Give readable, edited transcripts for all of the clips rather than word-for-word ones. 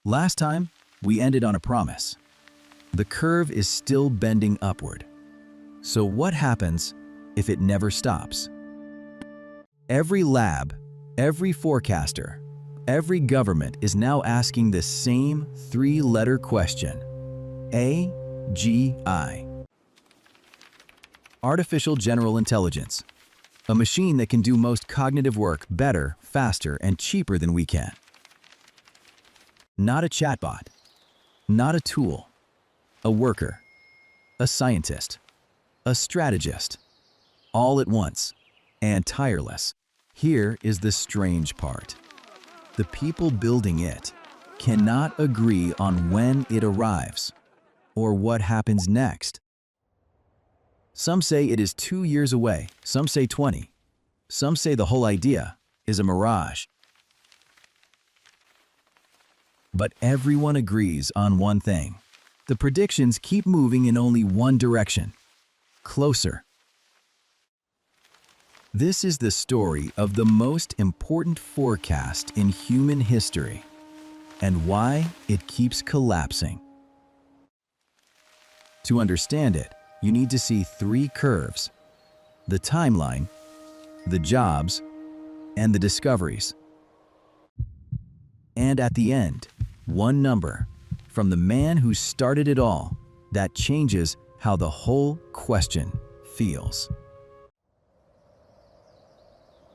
Last time, we ended on a promise. The curve is still bending upward. So what happens if it never stops? Every lab, every forecaster, every government is now asking the same three-letter question. AGI. Artificial General Intelligence. A machine that can do most cognitive work better, faster, and cheaper than we can. Not a chatbot. Not a tool. A worker. A scientist. A strategist. All at once. And tireless. Here is the strange part. The people building it cannot agree on when it arrives or what happens next. Some say it is 2 years away, some say 20. Some say the whole idea is a mirage. But everyone agrees on one thing. The predictions keep moving in only one direction. Closer. This is the story of the most important forecast in human history and why it keeps collapsing. To understand it, you need to see three curves: the timeline, the jobs, and the discoveries. And at the end, one number from the man who started it all that changes how the whole question feels.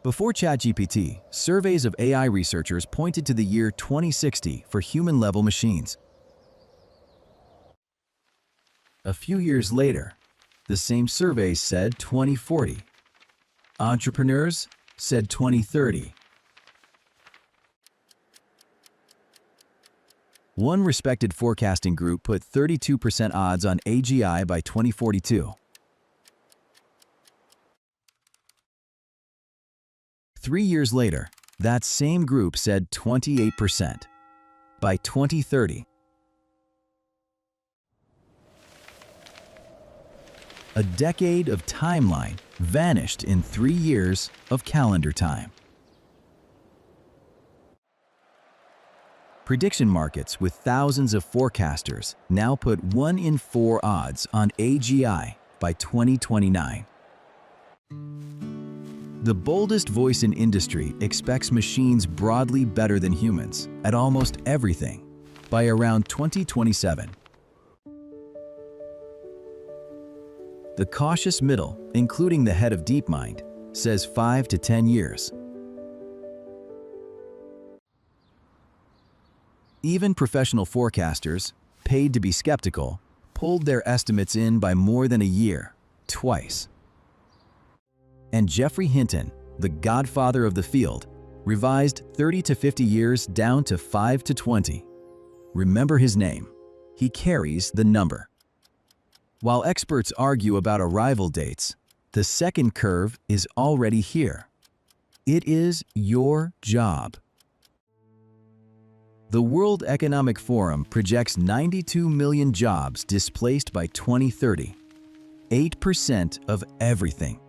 Before ChatGPT, surveys of AI researchers pointed to the year 2060 for human-level machines. A few years later, the same survey said 2040. Entrepreneurs said 2030. One respected forecasting group put 32% odds on AGI by 2042. 3 years later, that same group said 28% by 2030. A decade of timeline vanished in 3 years of calendar time. Prediction markets with thousands of forecasters now put 1 in 4 odds on AGI by 2029. The boldest voice in industry expects machines broadly better than humans at almost everything by around 2027. The cautious middle, including the head of DeepMind, says 5 to 10 years. Even professional forecasters, paid to be skeptical, pulled their estimates in by more than a year, twice. And Geoffrey Hinton, the godfather of the field, revised 30 to 50 years down to 5 to 20. Remember his name. He carries the number. While experts argue about arrival dates, the second curve is already here. It is your job. The World Economic Forum projects 92 million jobs displaced by 2030, 8% of everything.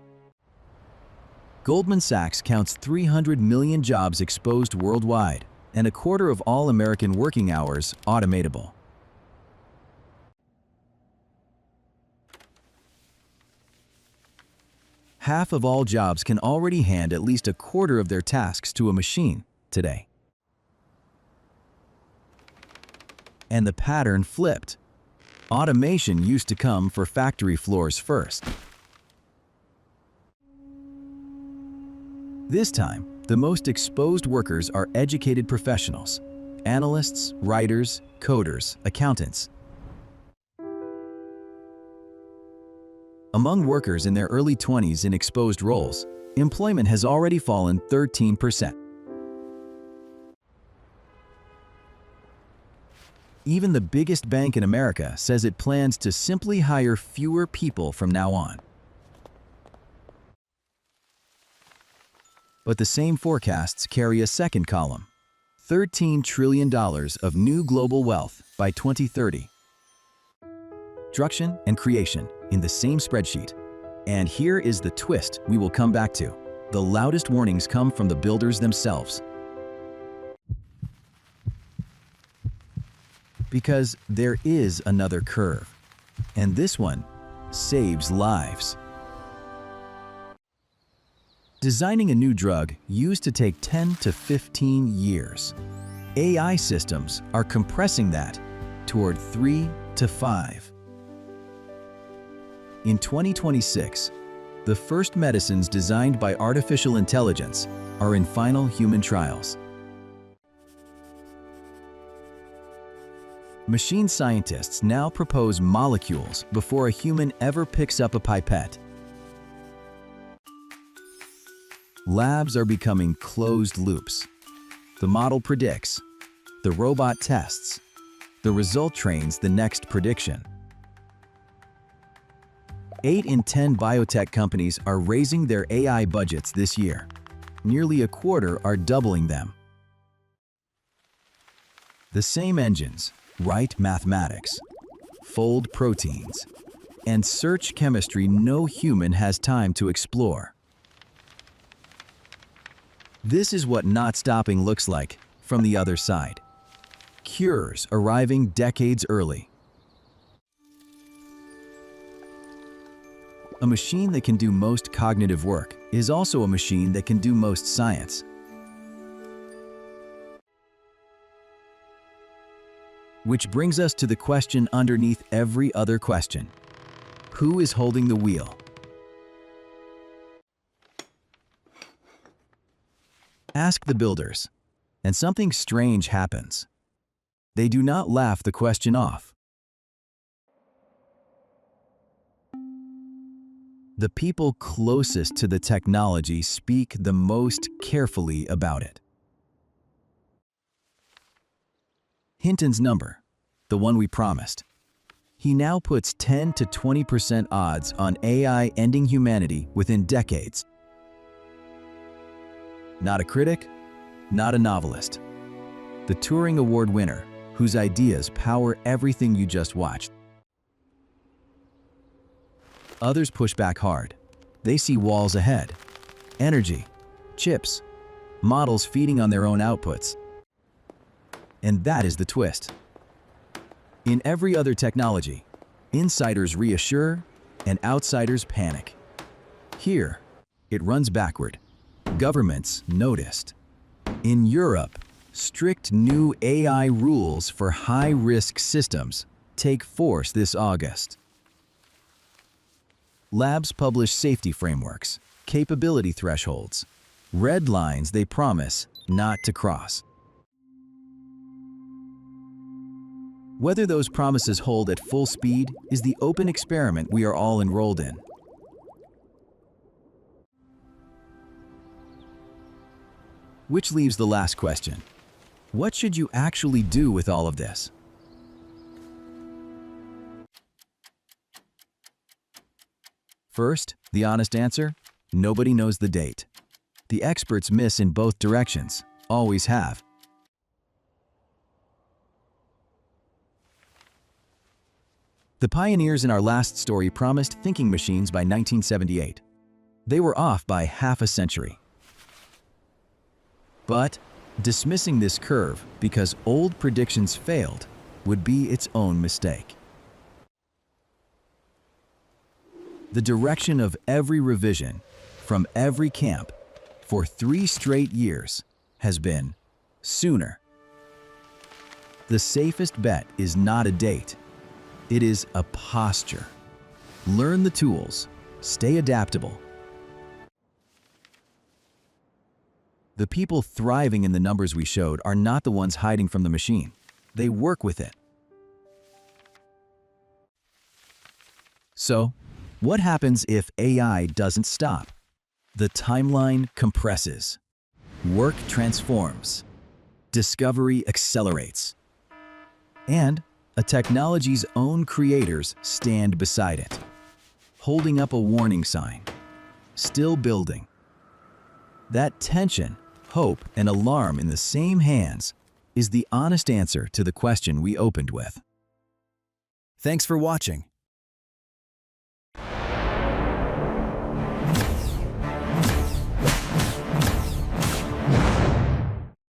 Goldman Sachs counts 300 million jobs exposed worldwide, and a quarter of all American working hours automatable. Half of all jobs can already hand at least a quarter of their tasks to a machine today. And the pattern flipped. Automation used to come for factory floors first. This time, the most exposed workers are educated professionals: analysts, writers, coders, accountants. Among workers in their early 20s in exposed roles, employment has already fallen 13%. Even the biggest bank in America says it plans to simply hire fewer people from now on. But the same forecasts carry a second column: $13 trillion of new global wealth by 2030. Destruction and creation in the same spreadsheet. And here is the twist we will come back to. The loudest warnings come from the builders themselves. Because there is another curve, and this one saves lives. Designing a new drug used to take 10 to 15 years. AI systems are compressing that toward 3 to 5. In 2026, the first medicines designed by artificial intelligence are in final human trials. Machine scientists now propose molecules before a human ever picks up a pipette. Labs are becoming closed loops. The model predicts, the robot tests, the result trains the next prediction. 8 in 10 biotech companies are raising their AI budgets this year. Nearly a quarter are doubling them. The same engines write mathematics, fold proteins, and search chemistry no human has time to explore. This is what not stopping looks like from the other side. Cures arriving decades early. A machine that can do most cognitive work is also a machine that can do most science. Which brings us to the question underneath every other question. Who is holding the wheel? Ask the builders, and something strange happens. They do not laugh the question off. The people closest to the technology speak the most carefully about it. Hinton's number, the one we promised. He now puts 10 to 20% odds on AI ending humanity within decades. Not a critic, not a novelist. The Turing Award winner, whose ideas power everything you just watched. Others push back hard. They see walls ahead. Energy, chips, models feeding on their own outputs. And that is the twist. In every other technology, insiders reassure and outsiders panic. Here, it runs backward. Governments noticed. In Europe, strict new AI rules for high-risk systems take force this August. Labs publish safety frameworks, capability thresholds, red lines they promise not to cross. Whether those promises hold at full speed is the open experiment we are all enrolled in. Which leaves the last question. What should you actually do with all of this? First, the honest answer, nobody knows the date. The experts miss in both directions, always have. The pioneers in our last story promised thinking machines by 1978. They were off by half a century. But dismissing this curve because old predictions failed would be its own mistake. The direction of every revision from every camp for 3 straight years has been sooner. The safest bet is not a date. It is a posture. Learn the tools, stay adaptable. The people thriving in the numbers we showed are not the ones hiding from the machine. They work with it. So, what happens if AI doesn't stop? The timeline compresses. Work transforms. Discovery accelerates. And a technology's own creators stand beside it, holding up a warning sign, still building. That tension, hope, and alarm in the same hands is the honest answer to the question we opened with. Thanks for watching.